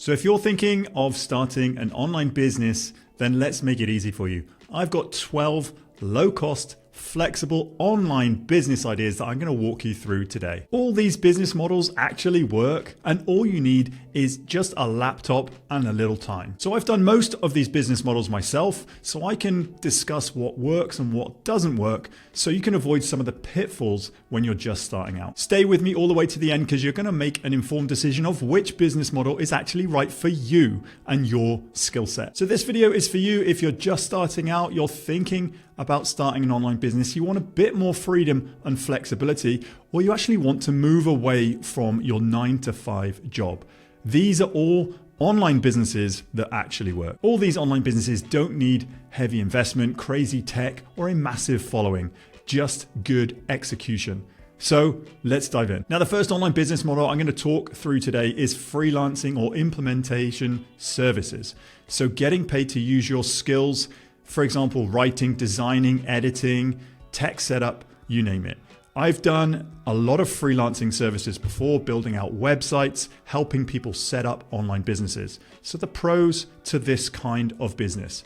So if you're thinking of starting an online business, then let's make it easy for you. I've got 12 low-cost, flexible online business ideas that I'm going to walk you through today. All these business models actually work, and all you need is just a laptop and a little time. So I've done most of these business models myself, so I can discuss what works and what doesn't work, so you can avoid some of the pitfalls when you're just starting out. Stay with me all the way to the end, because you're going to make an informed decision of which business model is actually right for you and your skill set. So this video is for you if you're just starting out, you're thinking about starting an online business, you want a bit more freedom and flexibility, or you actually want to move away from your 9-to-5 job. These are all online businesses that actually work. All these online businesses don't need heavy investment, crazy tech, or a massive following, just good execution. So let's dive in. Now, the first online business model I'm going to talk through today is freelancing or implementation services. So getting paid to use your skills, for example, writing, designing, editing, tech setup, you name it. I've done a lot of freelancing services before, building out websites, helping people set up online businesses. So the pros to this kind of business.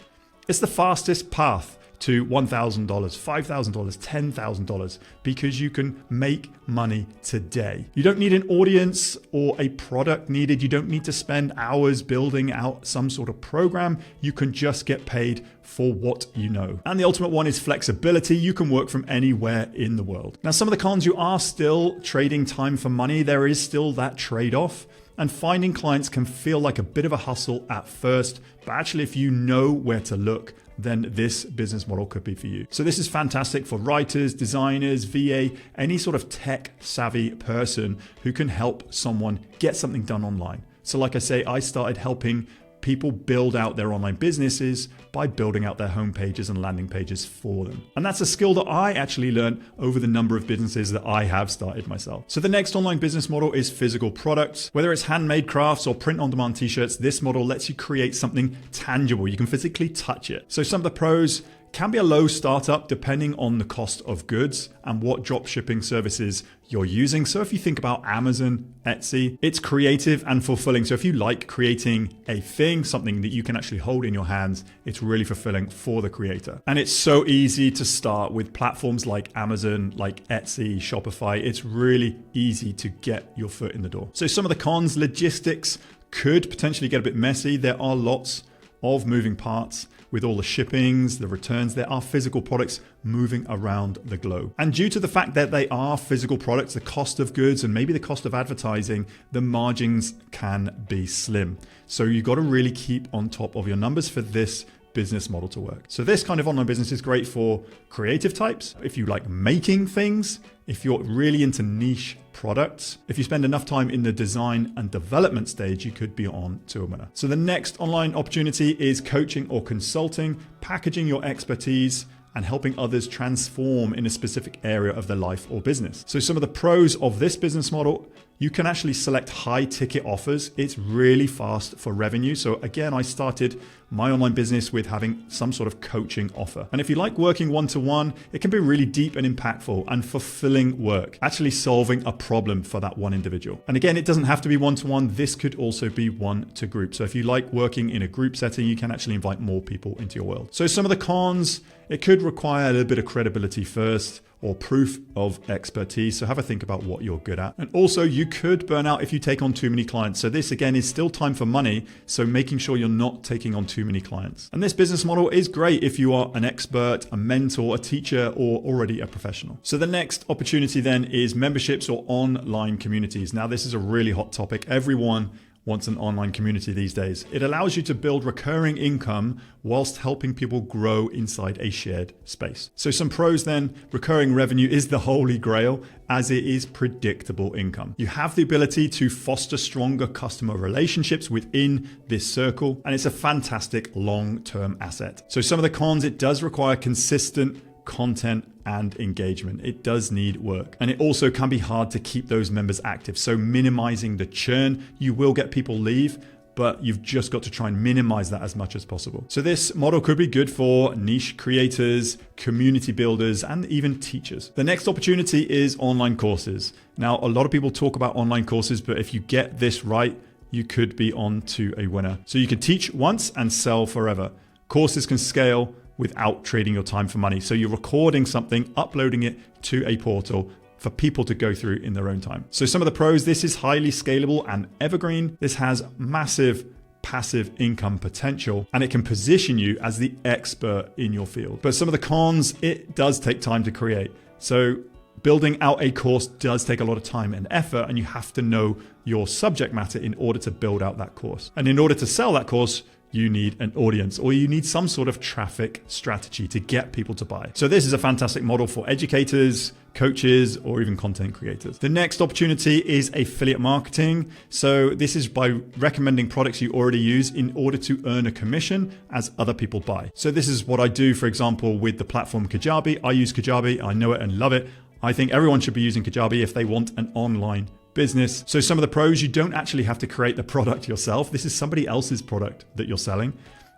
It's the fastest path to $1,000, $5,000, $10,000 because you can make money today. You don't need an audience or a product needed. You don't need to spend hours building out some sort of program. You can just get paid for what you know. And the ultimate one is flexibility. You can work from anywhere in the world. Now, some of the cons, you are still trading time for money. There is still that trade-off. And finding clients can feel like a bit of a hustle at first, but actually if you know where to look, then this business model could be for you. So this is fantastic for writers, designers, VA, any sort of tech savvy person who can help someone get something done online. So like I say, I started helping people build out their online businesses by building out their homepages and landing pages for them. And that's a skill that I actually learned over the number of businesses that I have started myself. So the next online business model is physical products. Whether it's handmade crafts or print on demand t-shirts, this model lets you create something tangible. You can physically touch it. So some of the pros: can be a low startup depending on the cost of goods and what drop shipping services you're using. So if you think about Amazon, Etsy, it's creative and fulfilling. So if you like creating a thing, something that you can actually hold in your hands, it's really fulfilling for the creator. And it's so easy to start with platforms like Amazon, like Etsy, Shopify. It's really easy to get your foot in the door. So some of the cons: logistics could potentially get a bit messy. There are lots of moving parts with all the shippings, the returns. There are physical products moving around the globe. And due to the fact that they are physical products, the cost of goods and maybe the cost of advertising, the margins can be slim. So you've got to really keep on top of your numbers for this business model to work. So this kind of online business is great for creative types. If you like making things, if you're really into niche products, if you spend enough time in the design and development stage, you could be on to a winner. So the next online opportunity is coaching or consulting, packaging your expertise and helping others transform in a specific area of their life or business. So some of the pros of this business model: you can actually select high ticket offers. It's really fast for revenue. So again, I started my online business with having some sort of coaching offer. And if you like working one-to-one, it can be really deep and impactful and fulfilling work, actually solving a problem for that one individual. And again, it doesn't have to be one-to-one. This could also be one-to-group. So if you like working in a group setting, you can actually invite more people into your world. So some of the cons: it could require a little bit of credibility first, or proof of expertise. So have a think about what you're good at. And also, you could burn out if you take on too many clients. So this again is still time for money. So making sure you're not taking on too many clients. And this business model is great if you are an expert, a mentor, a teacher, or already a professional. So the next opportunity then is memberships or online communities. Now, this is a really hot topic. Everyone wants an online community these days. It allows you to build recurring income whilst helping people grow inside a shared space. So some pros then: recurring revenue is the holy grail as it is predictable income. You have the ability to foster stronger customer relationships within this circle, and it's a fantastic long-term asset. So some of the cons: it does require consistent content and engagement. It does need work. And it also can be hard to keep those members active. So minimizing the churn. You will get people leave, but you've just got to try and minimize that as much as possible. So this model could be good for niche creators, community builders, and even teachers. The next opportunity is online courses. Now, a lot of people talk about online courses, but if you get this right, you could be on to a winner. So you can teach once and sell forever. Courses can scale without trading your time for money. So you're recording something, uploading it to a portal for people to go through in their own time. So some of the pros, this is highly scalable and evergreen. This has massive passive income potential, and it can position you as the expert in your field. But some of the cons, it does take time to create. So building out a course does take a lot of time and effort, and you have to know your subject matter in order to build out that course. And in order to sell that course, you need an audience, or you need some sort of traffic strategy to get people to buy. So this is a fantastic model for educators, coaches, or even content creators. The next opportunity is affiliate marketing. So this is by recommending products you already use in order to earn a commission as other people buy. So this is what I do, for example, with the platform Kajabi. I use Kajabi, I know it and love it. I think everyone should be using Kajabi if they want an online business. So some of the pros, you don't actually have to create the product yourself. This is somebody else's product that you're selling.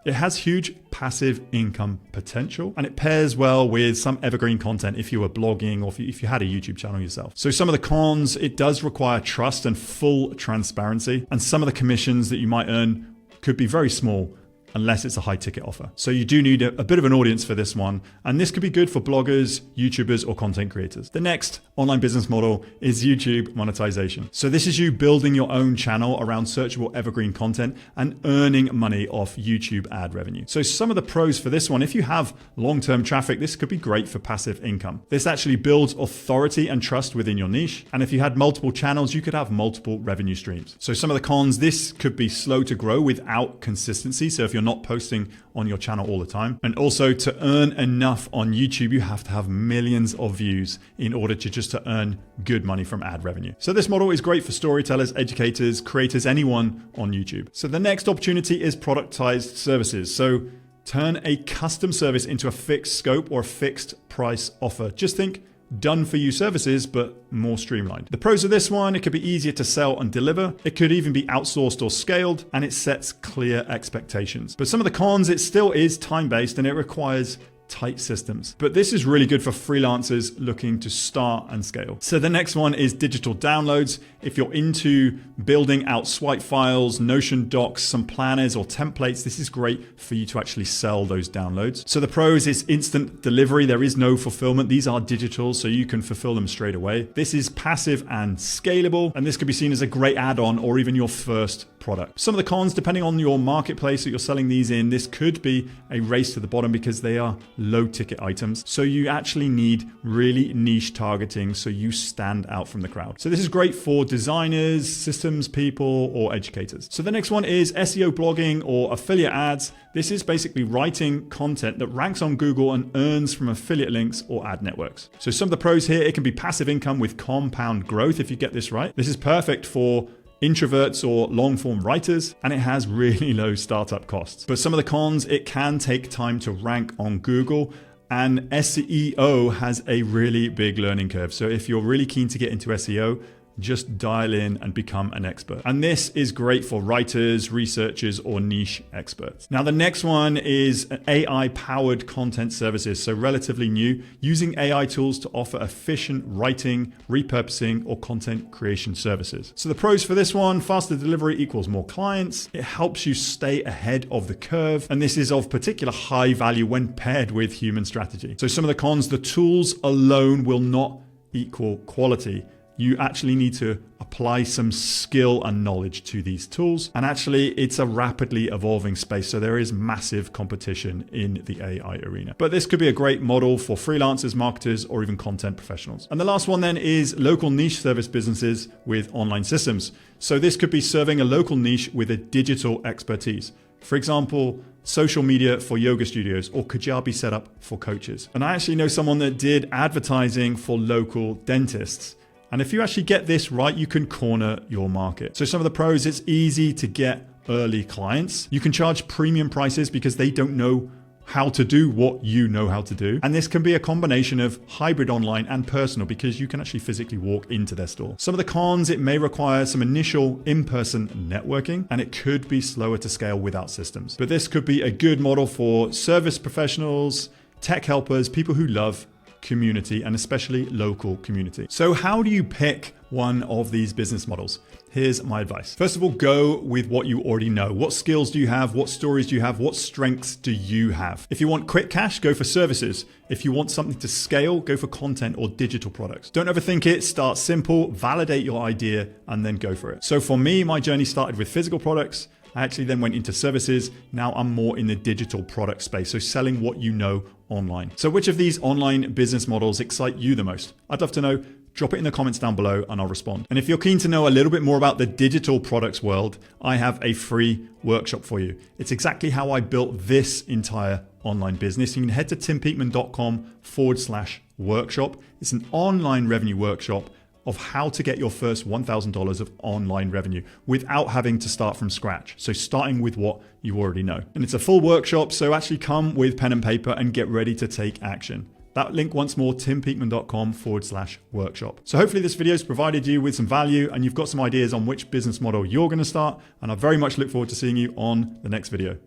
It has huge passive income potential, and it pairs well with some evergreen content if you were blogging or if you had a YouTube channel yourself. So some of the cons, it does require trust and full transparency, and some of the commissions that you might earn could be very small unless it's a high ticket offer. So you do need a bit of an audience for this one. And this could be good for bloggers, YouTubers, or content creators. The next online business model is YouTube monetization. So this is you building your own channel around searchable evergreen content and earning money off YouTube ad revenue. So some of the pros for this one, if you have long-term traffic, this could be great for passive income. This actually builds authority and trust within your niche. And if you had multiple channels, you could have multiple revenue streams. So some of the cons, this could be slow to grow without consistency. So if you're not posting on your channel all the time. And also, to earn enough on YouTube, you have to have millions of views in order to earn good money from ad revenue. So this model is great for storytellers, educators, creators, anyone on YouTube. So the next opportunity is productized services. So turn a custom service into a fixed scope or a fixed price offer. Just think done for you services, but more streamlined. The pros of this one, it could be easier to sell and deliver. It could even be outsourced or scaled, and it sets clear expectations. But some of the cons, it still is time-based and it requires tight systems. But this is really good for freelancers looking to start and scale. So the next one is digital downloads. If you're into building out swipe files, Notion docs, some planners or templates, this is great for you to actually sell those downloads. So the pros is instant delivery. There is no fulfillment. These are digital, so you can fulfill them straight away. This is passive and scalable, and this could be seen as a great add-on or even your first product. Some of the cons, depending on your marketplace that you're selling these in, this could be a race to the bottom because they are low ticket items. So you actually need really niche targeting so you stand out from the crowd. So this is great for designers, systems people, or educators. So the next one is SEO blogging or affiliate ads. This is basically writing content that ranks on Google and earns from affiliate links or ad networks. So some of the pros here, it can be passive income with compound growth if you get this right. This is perfect for introverts or long-form writers, and it has really low startup costs. But some of the cons, it can take time to rank on Google, and SEO has a really big learning curve. So if you're really keen to get into SEO, just dial in and become an expert. And this is great for writers, researchers, or niche experts. Now, the next one is AI-powered content services. So relatively new, using AI tools to offer efficient writing, repurposing, or content creation services. So the pros for this one, faster delivery equals more clients. It helps you stay ahead of the curve. And this is of particular high value when paired with human strategy. So some of the cons, the tools alone will not equal quality. You actually need to apply some skill and knowledge to these tools. And actually, it's a rapidly evolving space. So there is massive competition in the AI arena. But this could be a great model for freelancers, marketers, or even content professionals. And the last one then is local niche service businesses with online systems. So this could be serving a local niche with a digital expertise. For example, social media for yoga studios or Kajabi setup for coaches. And I actually know someone that did advertising for local dentists. And if you actually get this right, you can corner your market. So some of the pros, it's easy to get early clients. You can charge premium prices because they don't know how to do what you know how to do. And this can be a combination of hybrid online and personal because you can actually physically walk into their store. Some of the cons, it may require some initial in-person networking, and it could be slower to scale without systems. But this could be a good model for service professionals, tech helpers, people who love community, and especially local community. So how do you pick one of these business models? Here's my advice. First of all, go with what you already know. What skills do you have? What stories do you have? What strengths do you have? If you want quick cash, go for services. If you want something to scale, go for content or digital products. Don't overthink it. Start simple, validate your idea, and then go for it. So for me, my journey started with physical products. I actually then went into services. Now I'm more in the digital product space, so selling what you know online. So which of these online business models excite you the most? I'd love to know. Drop it in the comments down below and I'll respond. And if you're keen to know a little bit more about the digital products world, I have a free workshop for you. It's exactly how I built this entire online business. You can head to timpeakman.com/workshop. It's an online revenue workshop of how to get your first $1,000 of online revenue without having to start from scratch. So starting with what you already know. And it's a full workshop, so actually come with pen and paper and get ready to take action. That link once more, timpeakman.com/workshop. So hopefully this video has provided you with some value and you've got some ideas on which business model you're going to start. And I very much look forward to seeing you on the next video.